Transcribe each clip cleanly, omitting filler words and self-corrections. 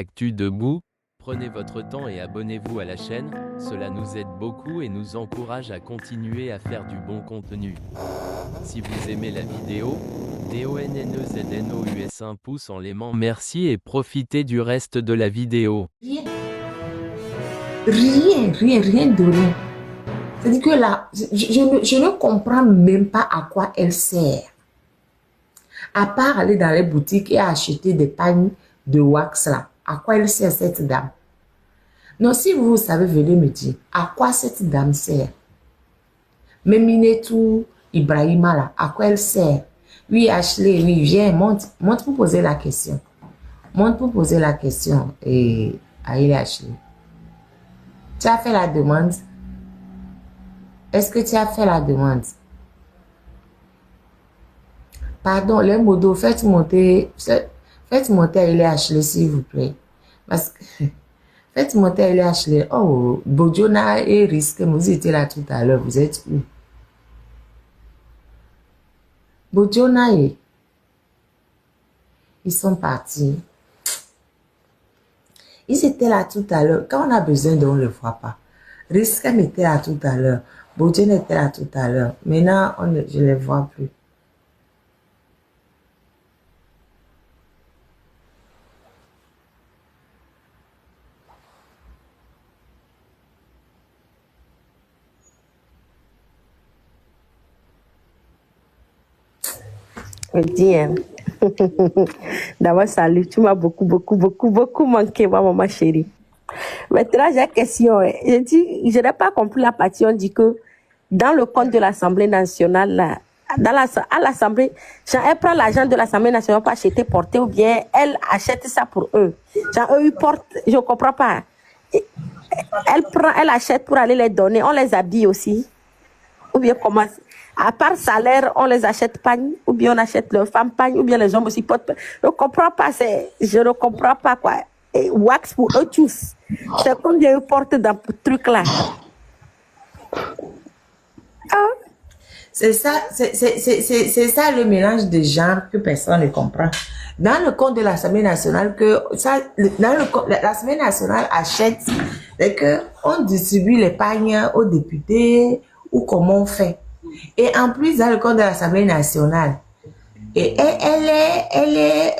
Actu Debout, prenez votre temps et abonnez-vous à la chaîne, cela nous aide beaucoup et nous encourage à continuer à faire du bon contenu. Si vous aimez la vidéo, DONNEZNOUS un pouce en l'aimant, merci et profitez du reste de la vidéo. Rien de rien. C'est-à-dire que là, je ne comprends même pas à quoi elle sert. À part aller dans les boutiques et acheter des pagnes de wax là. À quoi elle sert cette dame? Non, si vous savez, venez me dire à quoi cette dame sert. Meminetou Ibrahima là, à quoi elle sert? Oui, Ashley, oui, viens, monte pour poser la question. Monte pour poser la question. Et Aïe Ashley. Tu as fait la demande? Est-ce que tu as fait la demande? Pardon, les modos, faites monter Aïe Ashley, s'il vous plaît. Parce que faites monter Aïe Ashley. Oh, Bojona et Risque, vous étiez là tout à l'heure. Vous êtes où? Bojona et ils sont partis. Ils étaient là tout à l'heure. Quand on a besoin on ne le voit pas. Risque était là tout à l'heure. Bojona était là tout à l'heure. Maintenant, je ne les vois plus. Dis, hein. D'abord, salut, tu m'as beaucoup manqué, ma maman chérie. Maintenant, j'ai une question. Je n'ai pas compris la partie, on dit que dans le compte de l'Assemblée nationale, là, à l'Assemblée, elle prend l'argent de l'Assemblée nationale pour acheter, porter, ou bien elle achète ça pour eux. Genre, eux, ils portent, je ne comprends pas. Elle achète pour aller les donner, on les habille aussi. Ou bien comment? À part salaire, on les achète pagne, ou bien on achète leurs femmes pagne, ou bien les hommes aussi portent. Je ne comprends pas, je ne comprends pas quoi. Et wax pour eux tous. C'est combien ils portent dans ce truc-là. Ah. C'est ça le mélange de genres que personne ne comprend. Dans le compte de l'Assemblée nationale, l'Assemblée nationale achète, c'est que on distribue les pagnes aux députés ou comment on fait. Et en plus, dans le compte de l'Assemblée nationale, et elle est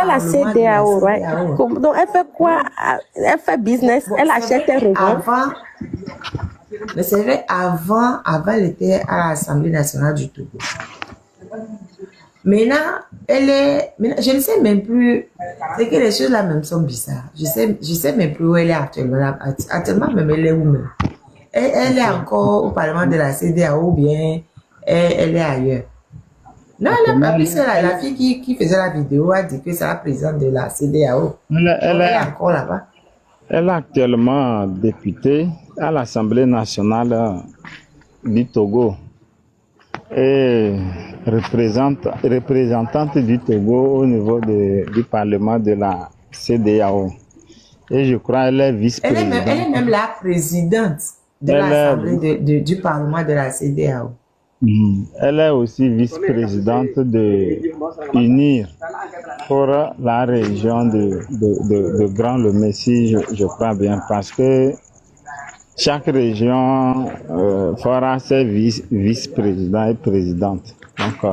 la CEDEAO, ouais. Donc, elle fait quoi? Elle fait business, elle achète et revend. Mais c'est vrai, avant, elle était à l'Assemblée nationale du Togo. Maintenant, je ne sais même plus, c'est que les choses là même sont bizarres. Je sais même plus où elle est actuellement. Actuellement, même elle est où même? Elle est encore au Parlement de la CEDEAO ou bien elle est ailleurs. Non, elle n'a pas pu, c'est la fille qui faisait la vidéo a dit que c'est la présidente de la CEDEAO. Elle est encore là-bas. Elle est actuellement députée à l'Assemblée nationale du Togo et représentante du Togo au niveau du Parlement de la CEDEAO. Et je crois qu'elle est vice-présidente. Elle est même la présidente de l'Assemblée du Parlement de la CEDEAO. Elle est aussi vice-présidente de UNIR pour la région de Grand Lomé, si je crois bien, parce que chaque région fera ses vice-présidents et présidentes. Donc,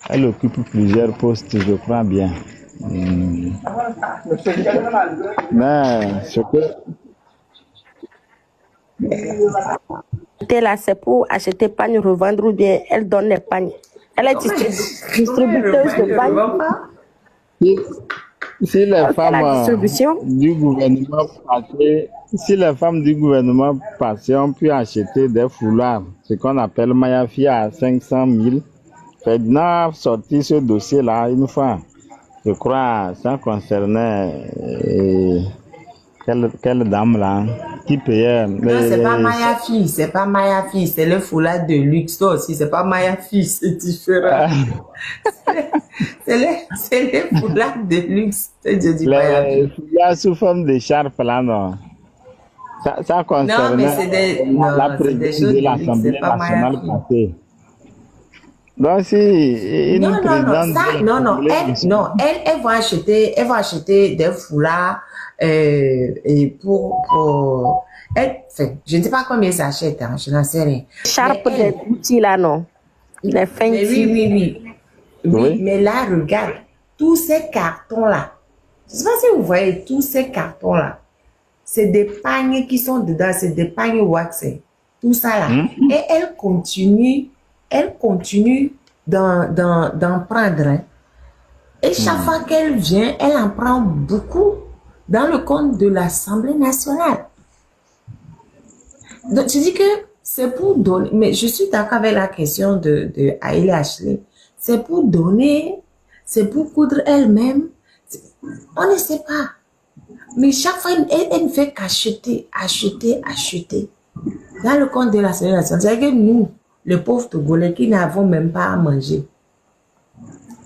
elle occupe plusieurs postes, je crois bien. Mais ce que... Là, c'est pour acheter pagne, revendre ou bien elle donne les pagnes. Elle est distributeuse de pagnes. Si les femmes du gouvernement passé ont pu acheter des foulards, ce qu'on appelle Mayafi à 500 000, Fedna a sorti ce dossier-là une fois. Je crois ça concernait quelle dame là qui payait. Non, c'est pas Mayafi, c'est le foulard de luxe aussi, c'est pas Mayafi, c'est différent. c'est les foulards de luxe, je dis les foulards sous forme de charpe là, non. Ça concernait la présidente de l'Assemblée nationale passée. Donc, si une Non, non, non, présidente ça, veut non, non, contrôler elle, non, elle va acheter des foulards, et enfin, je ne sais pas combien ça achète, hein, je n'en sais rien. Charpe Mais des outils là, non. Les mais fancy. oui, Oui. mais là, regarde, tous ces cartons-là, je ne sais pas si vous voyez tous ces cartons-là, c'est des pagnes qui sont dedans, c'est des pagnes waxées, tout ça là. Et elle continue d'en prendre, hein. Et chaque fois qu'elle vient, elle en prend beaucoup dans le compte de l'Assemblée nationale. Donc, je dis que c'est pour donner, mais je suis d'accord avec la question de Hailey Ashley. C'est pour donner, c'est pour coudre elle-même. On ne sait pas. Mais chaque fois, elle ne fait qu'acheter, acheter. Dans le compte de l'Assemblée nationale, c'est que nous, les pauvres Togolais qui n'avons même pas à manger,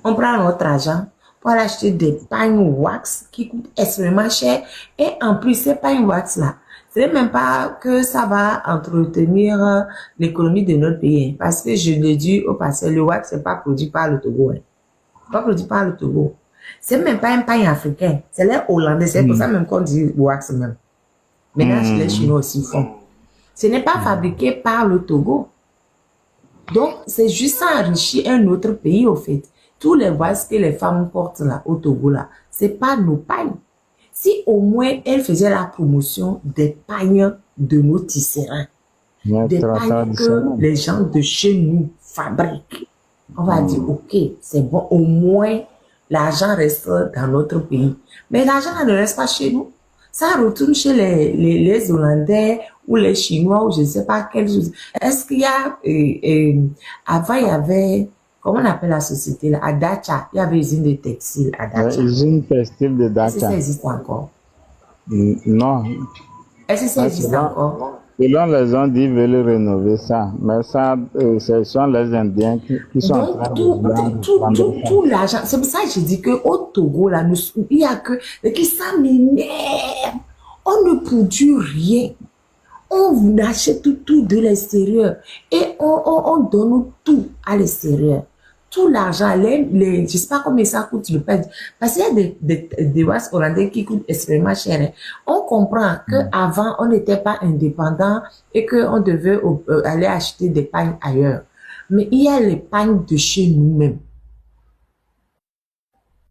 on prend notre argent pour aller acheter des pagnes wax qui coûtent extrêmement cher. Et en plus, ces pagnes wax-là, ce n'est même pas que ça va entretenir l'économie de notre pays. Parce que je le dis au passé, le wax, n'est pas produit par le Togo. Pas produit par le Togo. C'est même pas un pagne africain. C'est les Hollandais. C'est pour ça même qu'on dit wax même. Maintenant, les Chinois aussi font. Ce n'est pas fabriqué par le Togo. Donc, c'est juste enrichir un autre pays, au fait. Tous les voiles que les femmes portent là, au Togo là, c'est pas nos pagnes. Si au moins elles faisaient la promotion des pagnes de nos tisserands, des pagnes que les gens de chez nous fabriquent, on va dire, ok, c'est bon, au moins l'argent reste dans notre pays. Mais l'argent ne reste pas chez nous. Ça retourne chez les Hollandais ou les Chinois ou je ne sais pas quelle chose. Est-ce qu'il y a, avant il y avait, comment on appelle la société là, à Dacha, il y avait une usine de textile à Dacha. Usine textile de Dacha. Est-ce que ça existe encore? Non. Est-ce que ça existe encore? Selon les gens ils veulent rénover ça, mais ça, ce sont les Indiens qui sont en train de tout l'argent, c'est pour ça que je dis qu'au Togo, là, il y a que ça m'énerve. On ne produit rien. On achète tout de l'extérieur et on donne tout à l'extérieur. Tout l'argent, je ne sais pas combien ça coûte le pain. Parce qu'il y a des wax hollandais qui coûtent extrêmement cher. Hein. On comprend qu'avant, on n'était pas indépendant et qu'on devait aller acheter des pagnes ailleurs. Mais il y a les pagnes de chez nous-mêmes.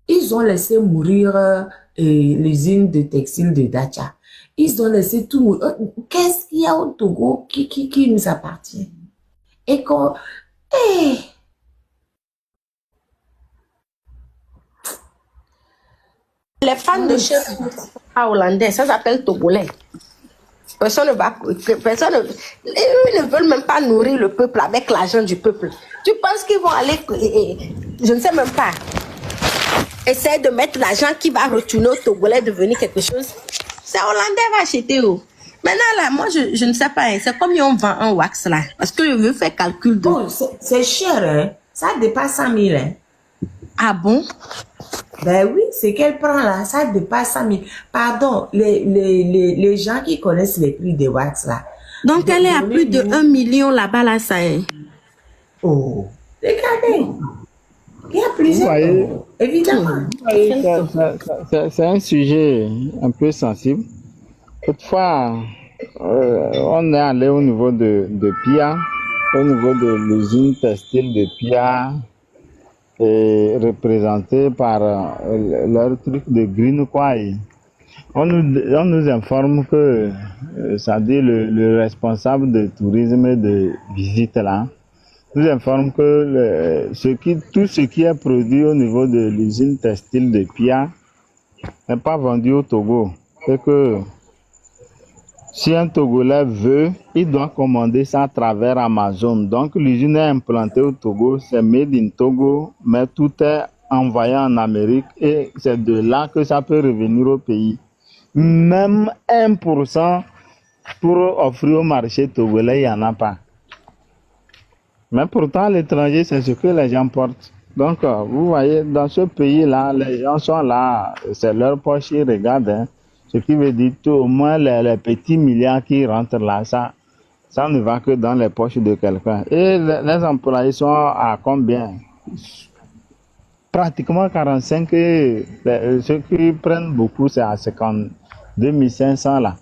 Ils ont laissé mourir l'usine de textile de Dacha. Ils ont laissé tout mourir. Qu'est-ce qu'il y a au Togo qui nous appartient? Et qu'on... Hey! Les fans de chez nous, pas hollandais, ça s'appelle togolais. Personne ne va, ils ne veulent même pas nourrir le peuple avec l'argent du peuple. Tu penses qu'ils vont aller, je ne sais même pas, essayer de mettre l'argent qui va retourner au Togolais devenir quelque chose? C'est hollandais va acheter. Oh. Maintenant là, moi je ne sais pas, hein, c'est combien on vend un wax là? Parce que je veux faire calcul de... Oh, c'est cher, hein? Ça dépasse 100 000, hein? Ah bon? Ben oui, c'est qu'elle prend là, ça dépasse 100 000. Pardon, les gens qui connaissent les prix des wax là. Donc elle est à plus de 1 million là-bas là, ça est. Oh, regardez. Il y a plusieurs. Évidemment. C'est un sujet un peu sensible. Toutefois, on est allé au niveau de Pia, au niveau de l'usine textile de Pia, et représenté par leur truc de Green Kwai. On nous informe que, ça dit le responsable de tourisme et de visite là, nous informe que tout ce qui est produit au niveau de l'usine textile de Pia n'est pas vendu au Togo. Et que si un Togolais veut, il doit commander ça à travers Amazon. Donc l'usine est implantée au Togo, c'est made in Togo, mais tout est envoyé en Amérique et c'est de là que ça peut revenir au pays. Même 1% pour offrir au marché togolais, il n'y en a pas. Mais pourtant, à l'étranger, c'est ce que les gens portent. Donc, vous voyez, dans ce pays-là, les gens sont là, c'est leur poche, ils regardent. Hein. Ce qui veut dire tout, au moins les petits milliards qui rentrent là, ça, Ça ne va que dans les poches de quelqu'un. Et les employés sont à combien? Pratiquement 45. Ceux qui prennent beaucoup, c'est à 52 500 là.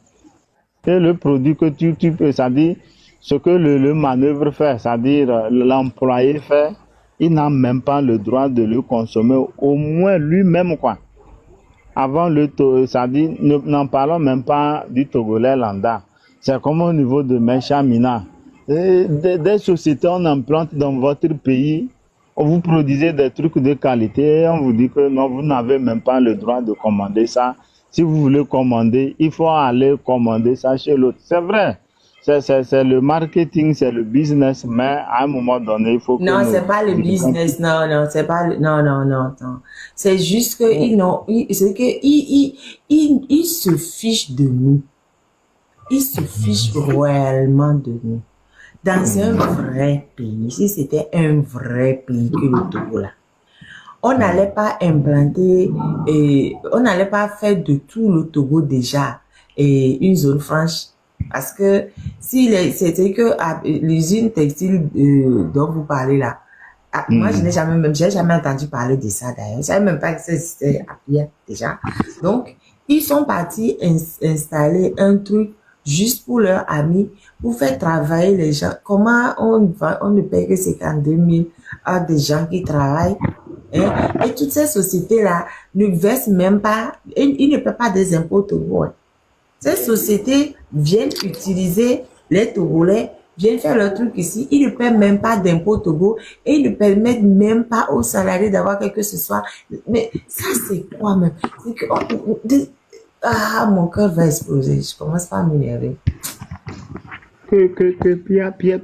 Et le produit que tu peux, c'est-à-dire ce que le manœuvre fait, c'est-à-dire l'employé fait, il n'a même pas le droit de le consommer, au moins lui-même, quoi. Avant c'est-à-dire, n'en parlons même pas du Togolais lambda. C'est comme au niveau de Menchamina. Des sociétés, on implante dans votre pays, vous produisez des trucs de qualité, et on vous dit que non, vous n'avez même pas le droit de commander ça. Si vous voulez commander, il faut aller commander ça chez l'autre. C'est vrai. C'est le marketing, c'est le business, mais à un moment donné, il faut que... Non, c'est pas le business, non, c'est pas le... Non. C'est juste que ils se fichent de nous. Ils se fichent réellement de nous. Dans un vrai pays, si c'était un vrai pays que le Togo là, on n'allait pas implanter, on n'allait pas faire de tout le Togo déjà une zone franche. Parce que si c'était que l'usine textile dont vous parlez là, moi je n'ai jamais entendu parler de ça d'ailleurs. Je savais même pas que ça existait à Pierre déjà. Donc ils sont partis installer un truc juste pour leurs amis, pour faire travailler les gens. Comment on ne paye que 52 000 à des gens qui travaillent, hein? Et toutes ces sociétés-là ne versent même pas, ils ne paient pas des impôts Togo. Ces sociétés viennent utiliser les Togolais, viennent faire leur truc ici, ils ne paient même pas d'impôts Togo et ils ne permettent même pas aux salariés d'avoir quelque chose que ce soit. Mais ça, c'est quoi même? C'est que, mon cœur va exploser, je commence pas à m'énerver.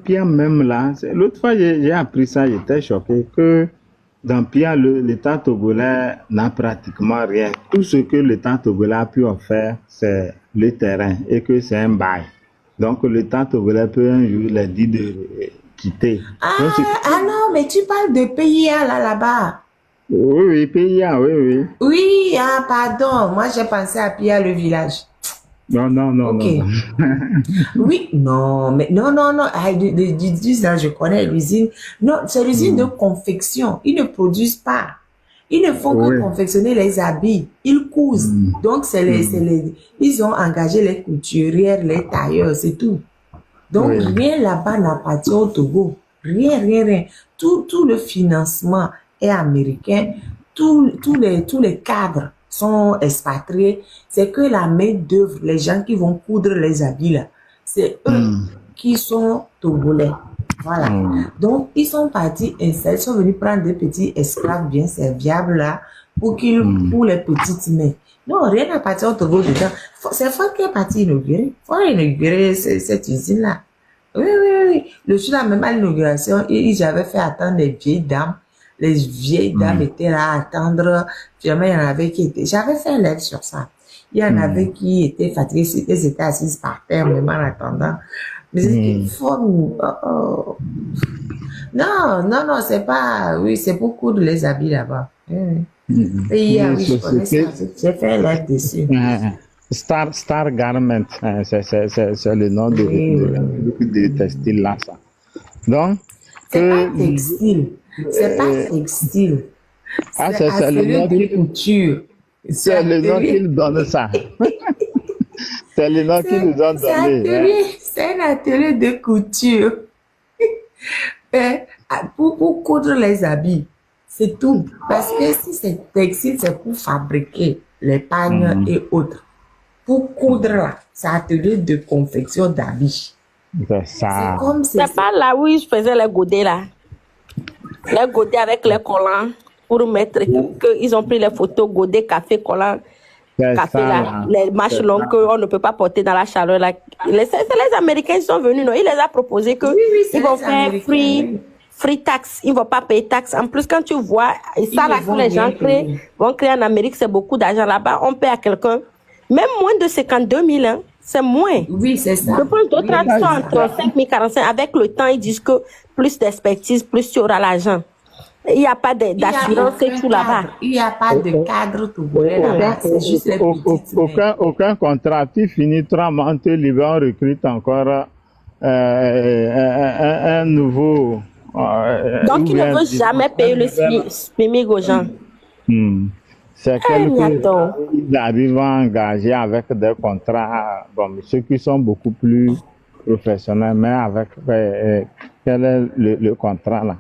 Pierre même là, l'autre fois j'ai appris ça, j'étais choqué que dans Pierre, l'État togolais n'a pratiquement rien. Tout ce que l'État togolais a pu offrir, c'est le terrain et que c'est un bail. Donc l'État togolais peut un jour leur dire de quitter. Non, mais tu parles de PIA là-bas. Oui, PIA, oui. Oui, pardon, moi j'ai pensé à PIA le village. Non. Okay. Oui, non. Je connais l'usine. Non, c'est l'usine de confection. Ils ne produisent pas. Ils ne font que confectionner les habits. Ils cousent. Donc, ils ont engagé les couturières, les tailleurs, c'est tout. Donc, rien là-bas n'appartient au Togo. Rien. Tout le financement est américain. Tous les cadres sont expatriés, c'est que la main d'œuvre, les gens qui vont coudre les habits là, c'est eux qui sont togolais. Voilà. Donc, ils sont partis installer, ils sont venus prendre des petits esclaves bien serviables là, pour les petites mains. Non, rien n'appartient au Togo dedans. C'est Fort qui est parti inaugurer. Faut inaugurer cette usine là. Oui. Le jour là, même à l'inauguration, ils avaient fait attendre les vieilles dames. Les vieilles dames étaient là à attendre. Finalement, il y en avait qui étaient... J'avais fait un live sur ça. Il y en avait qui étaient fatigués. Elles étaient assises par terre, même en attendant. Mais il faut... Non, c'est pas... Oui, c'est pour coudre les habits là-bas. Et je connais ça. J'ai fait un live dessus. Star Garment, c'est le nom de textile là, ça. Donc... C'est pas textile. C'est pas textile. C'est le nom de couture. C'est le nom qu'ils donnent ça. C'est le nom qu'ils nous ont donné. C'est un atelier de couture. Pour coudre les habits. C'est tout. Parce que si c'est textile, c'est pour fabriquer les pagnes et autres. Pour coudre là, c'est un atelier de confection d'habits. C'est pas là où ils faisaient les godets là. Les godets avec les collants pour mettre qu'ils ont pris les photos godets, café, collants, café là, les manches longues qu'on ne peut pas porter dans la chaleur là. C'est les Américains qui sont venus, non? Il les a proposé que ils vont faire free tax, ils ne vont pas payer taxe. En plus, quand tu vois ça là que les gens vont créer en Amérique, c'est beaucoup d'argent là-bas. On paie à quelqu'un même moins de 52 000 hein. C'est moins. Oui, c'est ça. Je pense d'autres sont entre 5 000 45. Avec le temps, ils disent que plus d'expertise, plus tu auras l'argent. Il n'y a pas d'assurance et tout là-bas. Il n'y a pas de cadre tout là-bas. C'est juste les petites. Aucun contrat. Tu finis 3 mois, on te libère, on recrute encore un nouveau... Donc, il ne veut jamais payer le SMIC aux gens. C'est qu'ils arrivent à engager avec des contrats, bon, ceux qui sont beaucoup plus professionnels, mais avec quel est le contrat là?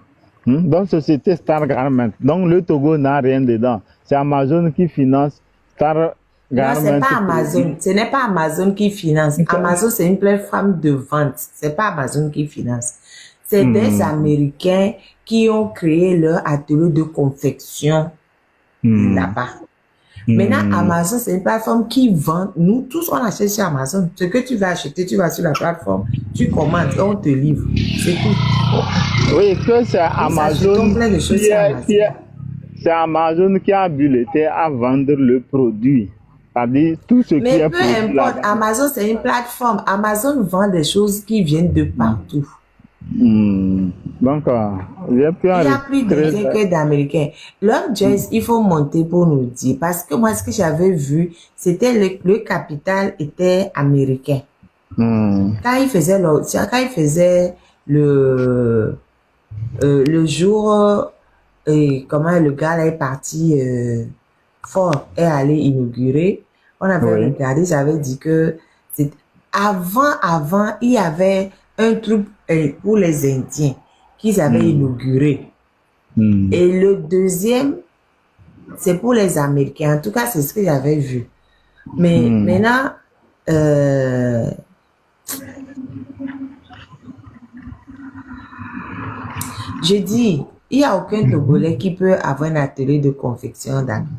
Donc, société Star Garment. Donc, le Togo n'a rien dedans. C'est Amazon qui finance Star Garment. Non, c'est pas Amazon. Ce n'est pas Amazon qui finance. Amazon, c'est une plateforme de vente. C'est pas Amazon qui finance. C'est des Américains qui ont créé leur atelier de confection là-bas. Maintenant, Amazon, c'est une plateforme qui vend. Nous tous, on achète sur Amazon. Ce que tu vas acheter, tu vas sur la plateforme, tu commandes et on te livre. C'est tout. Oui, que c'est Amazon. C'est Amazon qui a habilité à vendre le produit. C'est-à-dire tout ce qui est produit. Mais peu importe, Amazon, c'est une plateforme. Amazon vend des choses qui viennent de partout. Donc, il y a plus d'Américains que d'Américains. Leur jazz, il faut monter pour nous dire. Parce que moi, ce que j'avais vu, c'était le capital était américain. Quand il faisait le jour, comment le gars là est parti, Ford est allé inaugurer, on avait regardé, j'avais dit que avant, il y avait un truc pour les Indiens qu'ils avaient inauguré. Et le deuxième, c'est pour les Américains. En tout cas, c'est ce que j'avais vu. Mais maintenant, je dis, il n'y a aucun Togolais qui peut avoir un atelier de confection d'habits.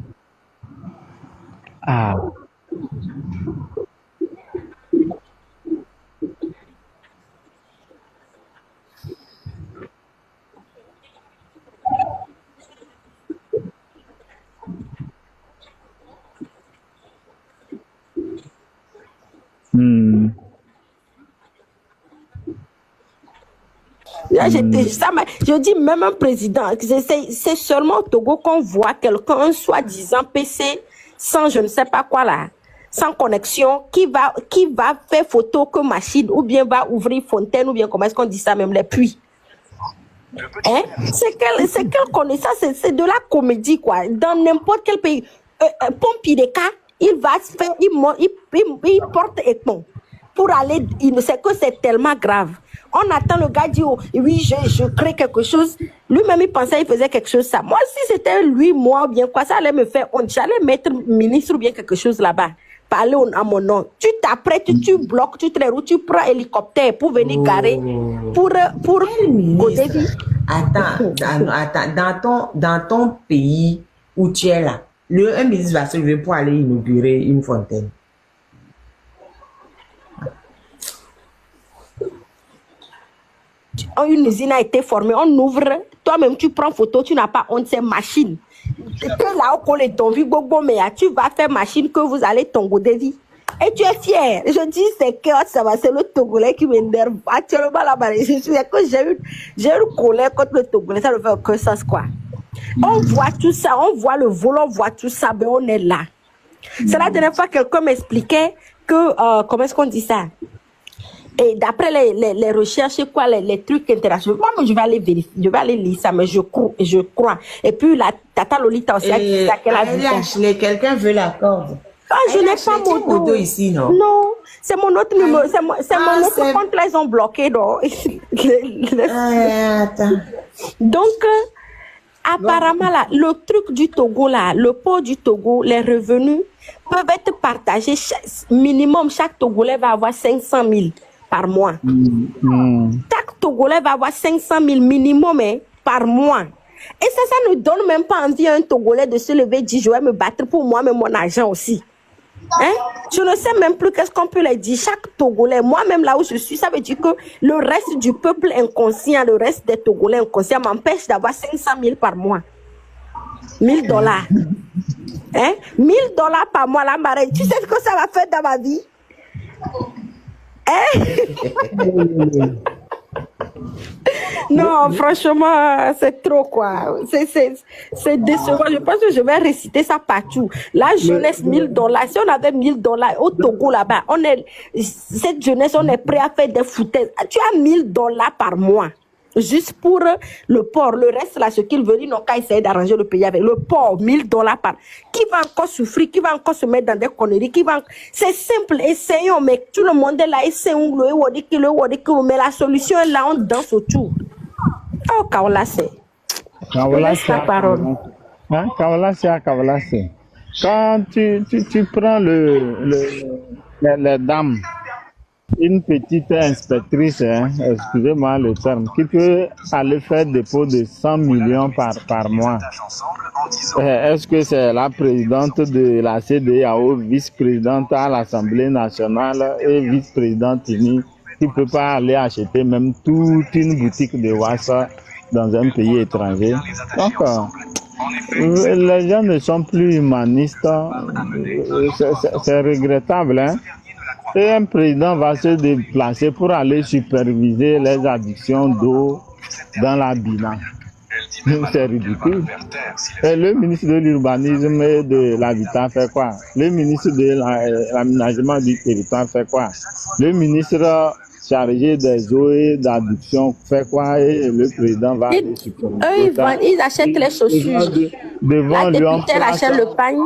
Je dis même un président, c'est seulement au Togo qu'on voit quelqu'un, un soi-disant PC, sans je ne sais pas quoi là, sans connexion, qui va faire photo que machine, ou bien va ouvrir fontaine, ou bien comment est-ce qu'on dit ça même, les puits. Hein? C'est quelle connaissance, c'est de la comédie quoi. Dans n'importe quel pays, Pompideka, il va se faire, il porte éton pour aller, c'est que c'est tellement grave. On attend le gars dit, oh, oui, je crée quelque chose. Lui-même, il pensait qu'il faisait quelque chose ça. Moi, si c'était lui, moi, ou bien quoi, ça allait me faire honte. J'allais mettre ministre ou bien quelque chose là-bas. Parler à mon nom. Tu t'apprêtes, tu bloques, tu prends hélicoptère pour venir garer. Pour Attends, dans ton pays où tu es là, un ministre va se lever pour aller inaugurer une fontaine. Une usine a été formée, on ouvre, toi-même tu prends photo, tu n'as pas honte, c'est machine. Que là où les ton vie, mais tu vas faire machine que vous allez Tongo de vie. Et tu es fier. Je dis, c'est que ça va, c'est le Togolais qui m'énerve. Actuellement là-bas, je suis que j'ai une colère contre le Togolais, ça ne fait aucun sens quoi. On voit tout ça, on voit le vol, on voit tout ça, mais on est là. C'est la dernière fois que quelqu'un m'expliquait que, comment est-ce qu'on dit ça? Et d'après les recherches, quoi, les trucs internationaux, moi, je vais aller vérifier, je vais aller lire ça, mais je crois. Et puis, la Tata Lolita aussi a dit ça qu'elle a vu. Quelqu'un veut la corde. Je n'ai pas mon dos ici, non? Non, c'est mon autre numéro, c'est mon autre compte, là, ils ont bloqué, donc. Attends. Donc, apparemment, là, le truc du Togo, là, le port du Togo, les revenus peuvent être partagés. Minimum, chaque Togolais va avoir 500 000 par mois. Chaque Togolais va avoir 500 000 minimum par mois. Et ça ne donne même pas envie à un Togolais de se lever et dire, je vais me battre pour moi, mais mon argent aussi. Hein? Je ne sais même plus qu'est-ce qu'on peut leur dire. Chaque Togolais, moi-même là où je suis, ça veut dire que le reste du peuple inconscient, le reste des Togolais inconscients m'empêche d'avoir 500 000 par mois. 1 000 $. Hein? 1 000 $ par mois, la marée. Tu sais ce que ça va faire dans ma vie? Hein? Non, franchement, c'est trop quoi. C'est décevant. Je pense que je vais réciter ça partout. La jeunesse, $1000. Si on avait $1000 au Togo là-bas, cette jeunesse, on est prêt à faire des foutaises. Tu as $1000 par mois. Juste pour le port. Le reste, là, ce qu'ils veulent, ils n'ont qu'à essayer d'arranger le pays avec. Le port, $1000 par. Qui va encore souffrir? Qui va encore se mettre dans des conneries? C'est simple, essayons, mais tout le monde est là, essayons, mais la solution est là, on danse autour. Oh, Kaola, c'est. Kaola, Laisse la parole. Hein? Kaola, c'est. Quand tu prends les dames, une petite inspectrice, hein, excusez-moi le terme, qui peut aller faire dépôt de 100 millions par mois. Est-ce que c'est la présidente de la CEDEAO, vice-présidente à l'Assemblée nationale et vice-présidente unie, qui ne peut pas aller acheter même toute une boutique de Wassa dans un pays étranger? Donc, les gens ne sont plus humanistes. C'est regrettable, hein? Et un président va se déplacer pour aller superviser les addictions d'eau dans la bilan. C'est ridicule. Et le ministre de l'Urbanisme et de l'Habitat fait quoi? Le ministre de l'Aménagement du Territoire fait quoi? Le ministre chargé des eaux et d'addiction fait quoi? Et le président va aller superviser. Ils achètent les chaussures. Devant la députée achète le pagne.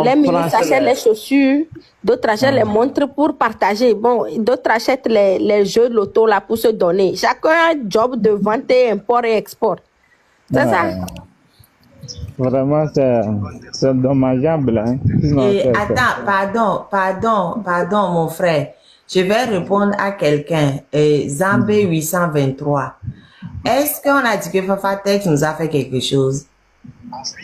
Les ministres achètent les chaussures, d'autres achètent les montres pour partager. Bon, d'autres achètent les jeux de loto là pour se donner. Chacun a un job de vente, import et export. C'est ça. Vraiment, c'est dommageable. Hein? Et attends, pardon, mon frère. Je vais répondre à quelqu'un. Zambé 823. Est-ce qu'on a dit que Fafatex nous a fait quelque chose?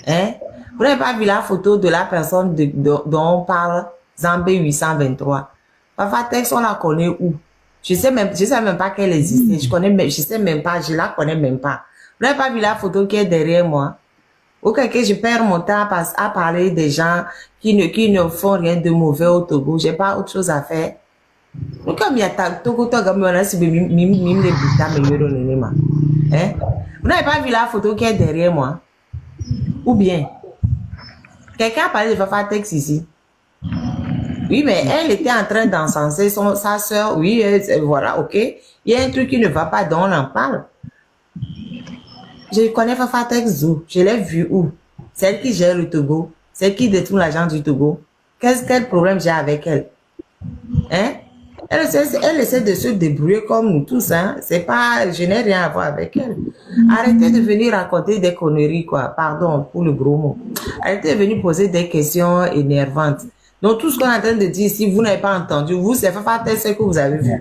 Hein? Vous n'avez pas vu la photo de la personne dont on parle, Zambé 823. Fafatex, on la connaît où? Je sais même pas qu'elle existait. Je sais même pas, je la connais même pas. Vous n'avez pas vu la photo qui est derrière moi? Ou que je perds mon temps à parler des gens qui ne font rien de mauvais au Togo. J'ai pas autre chose à faire. Ou comme il y a Togo, hein? Vous n'avez pas vu la photo qui est derrière moi? Ou bien? Quelqu'un a parlé de Fafatex ici. Oui, mais elle était en train d'encenser sa soeur. Oui, voilà, ok. Il y a un truc qui ne va pas, donc on en parle. Je connais Fafatex où? Je l'ai vu où? Celle qui gère le Togo. Celle qui détruit l'argent du Togo. Quel problème j'ai avec elle? Hein? Elle essaie de se débrouiller comme nous tous, hein. C'est pas, je n'ai rien à voir avec elle. Arrêtez de venir raconter des conneries, quoi. Pardon pour le gros mot. Arrêtez de venir poser des questions énervantes. Donc, tout ce qu'on est en train de dire, si vous n'avez pas entendu, vous, c'est Fafatex ce que vous avez vu.